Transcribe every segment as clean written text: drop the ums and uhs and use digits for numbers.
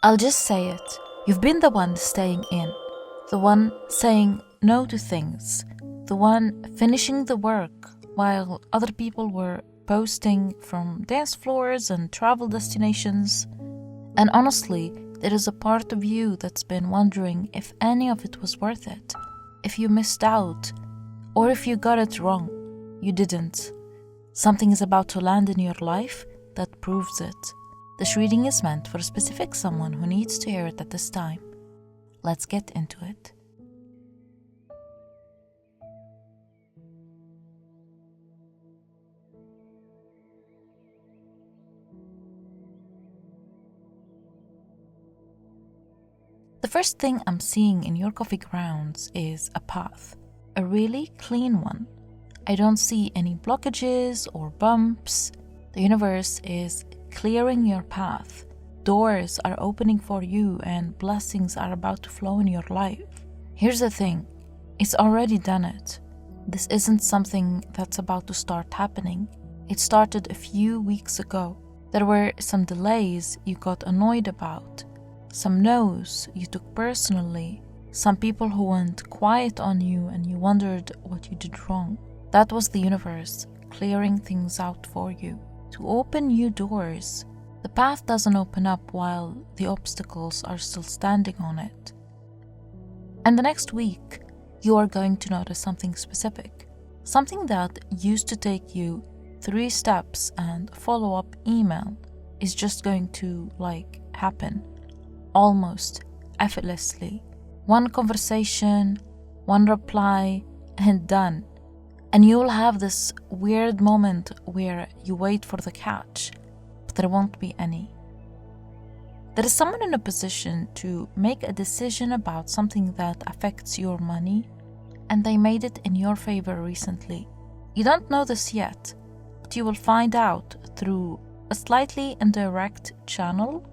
I'll just say it. You've been the one staying in, the one saying no to things, the one finishing the work while other people were posting from dance floors and travel destinations. And honestly, there is a part of you that's been wondering if any of it was worth it, if you missed out, or if you got it wrong. You didn't. Something is about to land in your life that proves it. This reading is meant for a specific someone who needs to hear it at this time. Let's get into it. The first thing I'm seeing in your coffee grounds is a path, a really clean one. I don't see any blockages or bumps. The universe is clearing your path. Doors are opening for you and blessings are about to flow in your life. Here's the thing, it's already done it. This isn't something that's about to start happening. It started a few weeks ago. There were some delays you got annoyed about, some no's you took personally, some people who went quiet on you and you wondered what you did wrong. That was the universe clearing things out for you to open new doors. The path doesn't open up while the obstacles are still standing on it. And the next week, you are going to notice something specific, something that used to take you 3 steps and a follow-up email is just going to happen almost effortlessly. One conversation, one reply, and done. And you'll have this weird moment where you wait for the catch, but there won't be any. There is someone in a position to make a decision about something that affects your money, and they made it in your favor recently. You don't know this yet, but you will find out through a slightly indirect channel,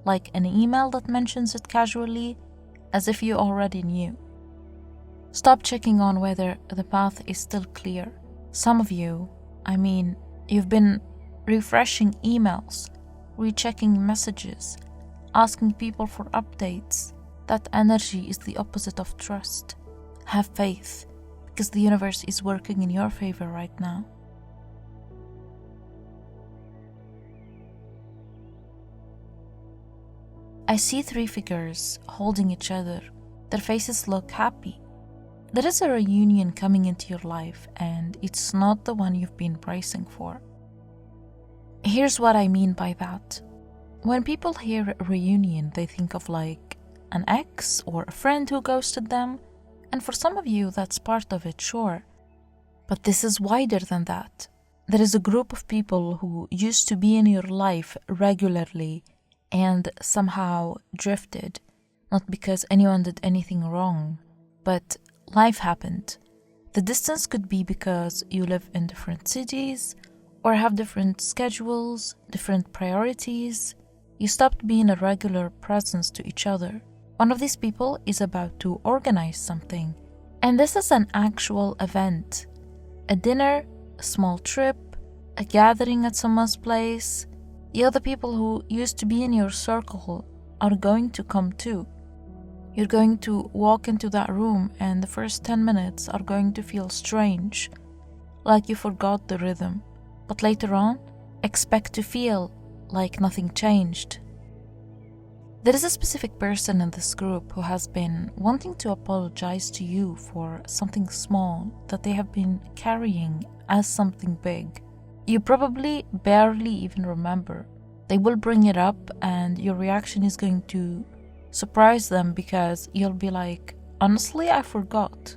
like an email that mentions it casually, as if you already knew. Stop checking on whether the path is still clear. Some of you, you've been refreshing emails, rechecking messages, asking people for updates. That energy is the opposite of trust. Have faith, because the universe is working in your favor right now. I see 3 figures holding each other. Their faces look happy. There is a reunion coming into your life, and it's not the one you've been bracing for. Here's what I mean by that. When people hear a reunion, they think of an ex or a friend who ghosted them, and for some of you that's part of it, sure. But this is wider than that. There is a group of people who used to be in your life regularly and somehow drifted, not because anyone did anything wrong, but life happened. The distance could be because you live in different cities or have different schedules, different priorities. You stopped being a regular presence to each other. One of these people is about to organize something, and this is an actual event. A dinner, a small trip, a gathering at someone's place. The other people who used to be in your circle are going to come too. You're going to walk into that room and the first 10 minutes are going to feel strange, like you forgot the rhythm. But later on, expect to feel like nothing changed. There is a specific person in this group who has been wanting to apologize to you for something small that they have been carrying as something big. You probably barely even remember. They will bring it up and your reaction is going to surprise them because you'll be like, honestly, I forgot.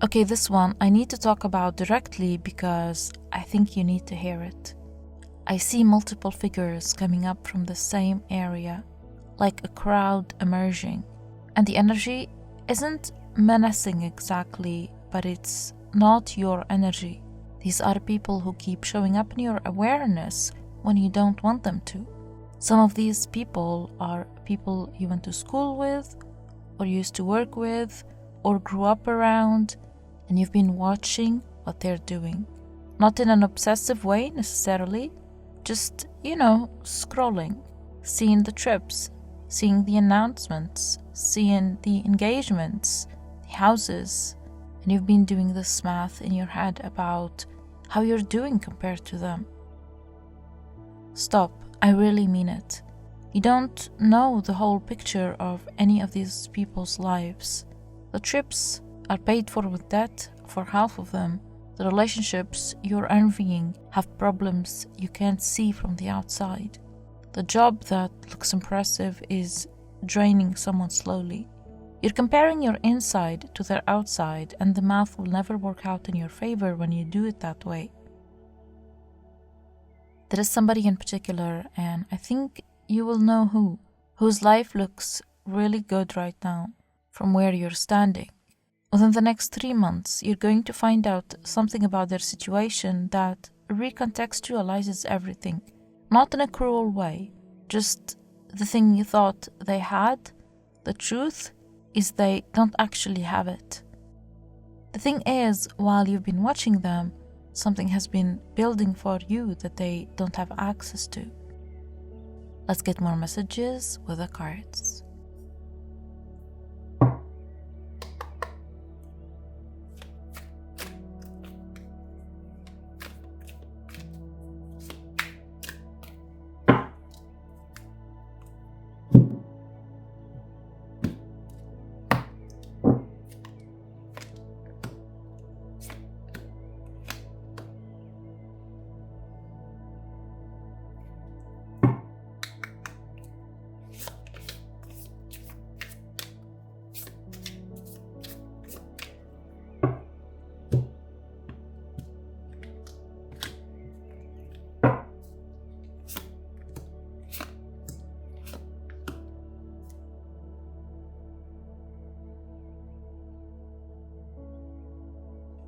Okay, this one I need to talk about directly because I think you need to hear it. I see multiple figures coming up from the same area, like a crowd emerging. And the energy isn't menacing exactly, but it's not your energy. These are people who keep showing up in your awareness when you don't want them to. Some of these people are people you went to school with, or used to work with, or grew up around, and you've been watching what they're doing. Not in an obsessive way necessarily, just, scrolling, seeing the trips, seeing the announcements, seeing the engagements, the houses, and you've been doing this math in your head about how you're doing compared to them. Stop, I really mean it. You don't know the whole picture of any of these people's lives. The trips are paid for with debt for half of them. The relationships you're envying have problems you can't see from the outside. The job that looks impressive is draining someone slowly. You're comparing your inside to their outside, and the math will never work out in your favor when you do it that way. There is somebody in particular, and I think you will know whose life looks really good right now from where you're standing. Within the next 3 months, you're going to find out something about their situation that recontextualizes everything. Not in a cruel way, just the thing you thought they had. The truth is they don't actually have it. The thing is, while you've been watching them, something has been building for you that they don't have access to. Let's get more messages with the cards.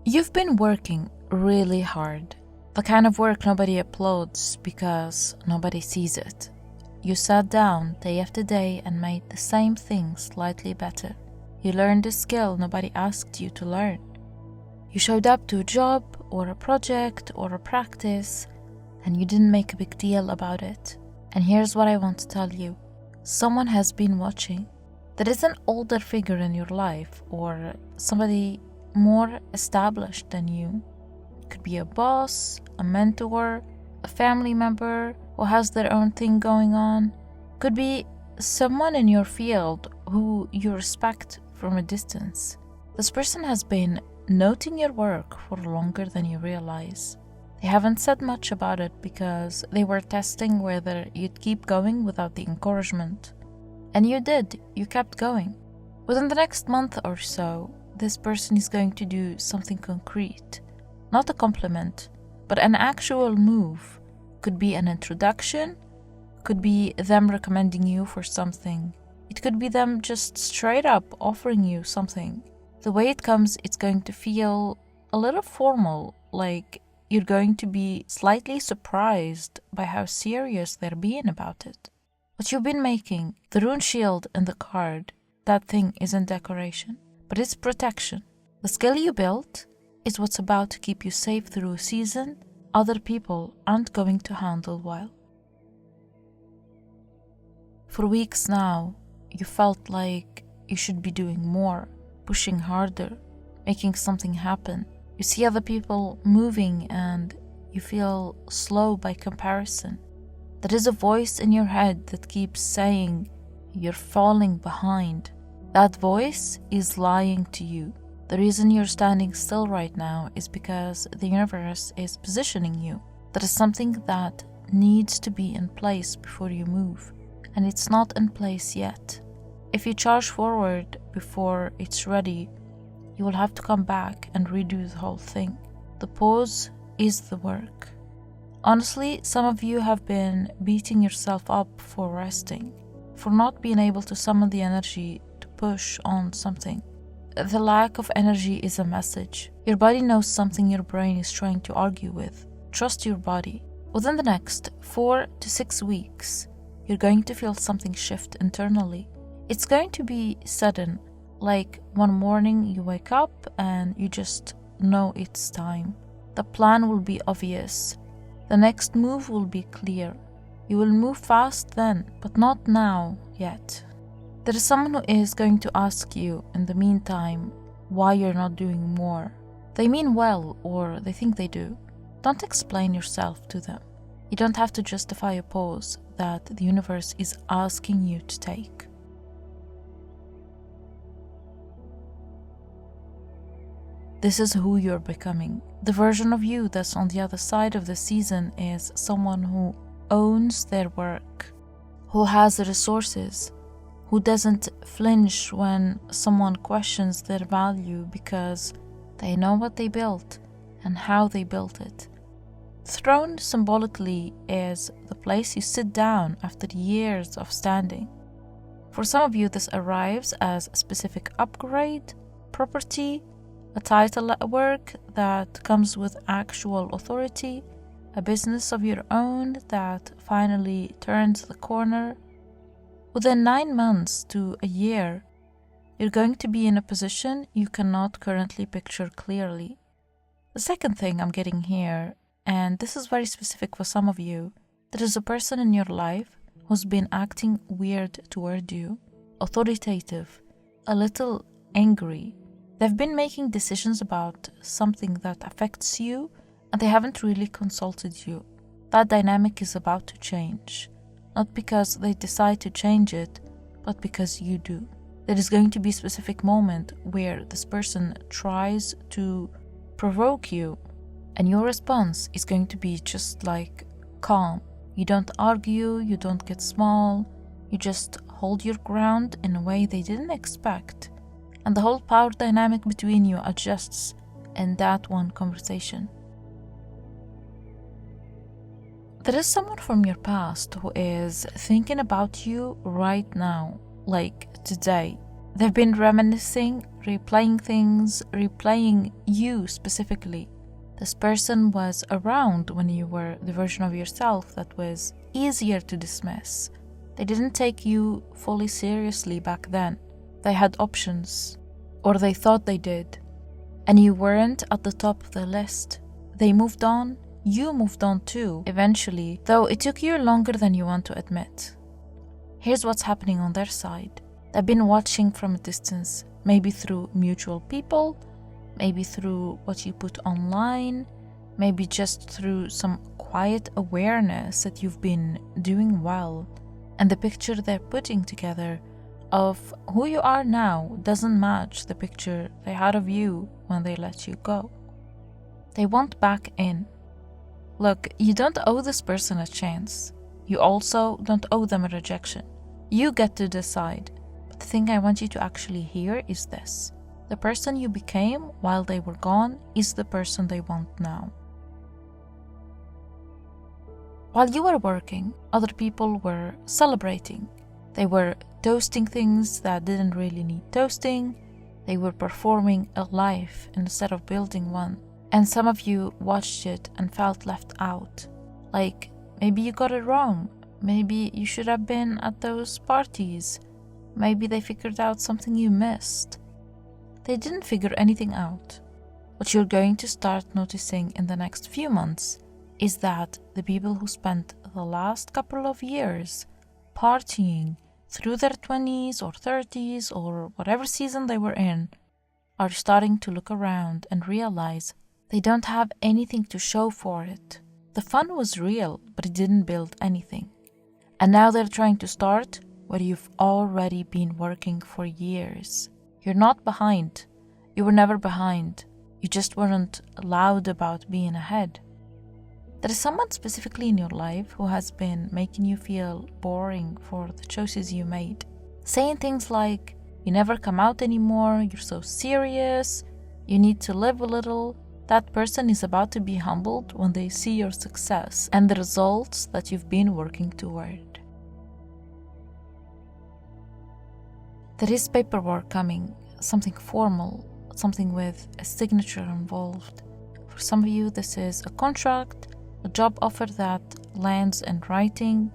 You've been working really hard, the kind of work nobody applauds because nobody sees it. You sat down day after day and made the same thing slightly better. You learned a skill nobody asked you to learn. You showed up to a job or a project or a practice and you didn't make a big deal about it. And here's what I want to tell you. Someone has been watching. There is an older figure in your life or somebody more established than you. It could be a boss, a mentor, a family member who has their own thing going on. Could be someone in your field who you respect from a distance. This person has been noting your work for longer than you realize. They haven't said much about it because they were testing whether you'd keep going without the encouragement. And you did, you kept going. Within the next month or so, this person is going to do something concrete. Not a compliment, but an actual move. Could be an introduction, could be them recommending you for something. It could be them just straight up offering you something. The way it comes, it's going to feel a little formal, like you're going to be slightly surprised by how serious they're being about it. What you've been making, the rune shield and the card, that thing isn't decoration, but it's protection. The skill you built is what's about to keep you safe through a season other people aren't going to handle well. For weeks now, you felt like you should be doing more, pushing harder, making something happen. You see other people moving and you feel slow by comparison. There is a voice in your head that keeps saying you're falling behind. That voice is lying to you. The reason you're standing still right now is because the universe is positioning you. There is something that needs to be in place before you move, and it's not in place yet. If you charge forward before it's ready, you will have to come back and redo the whole thing. The pause is the work. Honestly, some of you have been beating yourself up for resting, for not being able to summon the energy to push on something. The lack of energy is a message. Your body knows something your brain is trying to argue with. Trust your body. Within the next 4 to 6 weeks, you're going to feel something shift internally. It's going to be sudden, like one morning you wake up and you just know it's time. The plan will be obvious. The next move will be clear. You will move fast then, but not now yet. There is someone who is going to ask you in the meantime why you're not doing more. They mean well, or they think they do. Don't explain yourself to them. You don't have to justify a pose that the universe is asking you to take. This is who you're becoming. The version of you that's on the other side of the season is someone who owns their work, who has the resources, who doesn't flinch when someone questions their value because they know what they built and how they built it. Throne symbolically is the place you sit down after years of standing. For some of you, this arrives as a specific upgrade, property, a title at work that comes with actual authority, a business of your own that finally turns the corner. Within 9 months to a year, you're going to be in a position you cannot currently picture clearly. The second thing I'm getting here, and this is very specific for some of you, there is a person in your life who's been acting weird toward you, authoritative, a little angry. They've been making decisions about something that affects you, and they haven't really consulted you. That dynamic is about to change, not because they decide to change it, but because you do. There is going to be a specific moment where this person tries to provoke you, and your response is going to be just like calm. You don't argue, you don't get small, you just hold your ground in a way they didn't expect, and the whole power dynamic between you adjusts in that one conversation. There is someone from your past who is thinking about you right now, like today. They've been reminiscing, replaying things, replaying you specifically. This person was around when you were the version of yourself that was easier to dismiss. They didn't take you fully seriously back then. They had options, or they thought they did, and you weren't at the top of the list. They moved on, you moved on too, eventually, though it took you longer than you want to admit. Here's what's happening on their side. They've been watching from a distance, maybe through mutual people, maybe through what you put online, maybe just through some quiet awareness that you've been doing well, and the picture they're putting together of who you are now doesn't match the picture they had of you when they let you go. They want back in. Look, you don't owe this person a chance. You also don't owe them a rejection. You get to decide. But the thing I want you to actually hear is this. The person you became while they were gone is the person they want now. While you were working, other people were celebrating. They were toasting things that didn't really need toasting. They were performing a life instead of building one. And some of you watched it and felt left out. Like, maybe you got it wrong. Maybe you should have been at those parties. Maybe they figured out something you missed. They didn't figure anything out. What you're going to start noticing in the next few months is that the people who spent the last couple of years partying through their 20s or 30s or whatever season they were in are starting to look around and realize they don't have anything to show for it. The fun was real, but it didn't build anything. And now they're trying to start where you've already been working for years. You're not behind. You were never behind. You just weren't loud about being ahead. There is someone specifically in your life who has been making you feel boring for the choices you made. Saying things like, you never come out anymore, you're so serious, you need to live a little. That person is about to be humbled when they see your success and the results that you've been working toward. There is paperwork coming, something formal, something with a signature involved. For some of you, this is a contract, a job offer that lands in writing,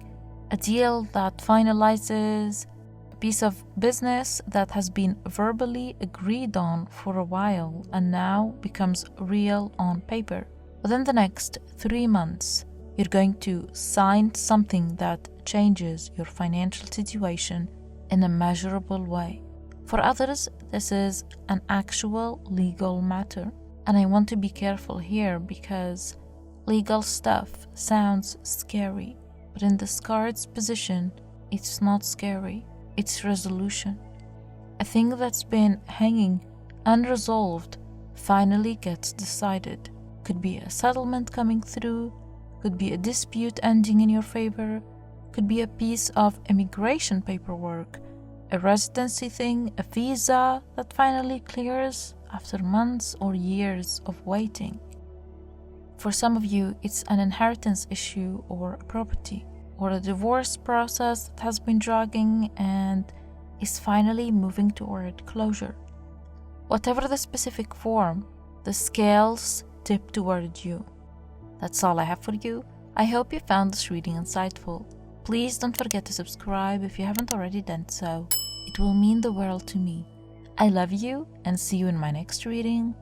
a deal that finalizes, a piece of business that has been verbally agreed on for a while and now becomes real on paper. Within the next 3 months, you're going to sign something that changes your financial situation in a measurable way. For others, this is an actual legal matter. And I want to be careful here because legal stuff sounds scary, but in this card's position, it's not scary, it's resolution. A thing that's been hanging unresolved finally gets decided. Could be a settlement coming through, could be a dispute ending in your favor, could be a piece of immigration paperwork, a residency thing, a visa that finally clears after months or years of waiting. For some of you, it's an inheritance issue or a property, or a divorce process that has been dragging and is finally moving toward closure. Whatever the specific form, the scales tip toward you. That's all I have for you. I hope you found this reading insightful. Please don't forget to subscribe if you haven't already done so. It will mean the world to me. I love you and see you in my next reading.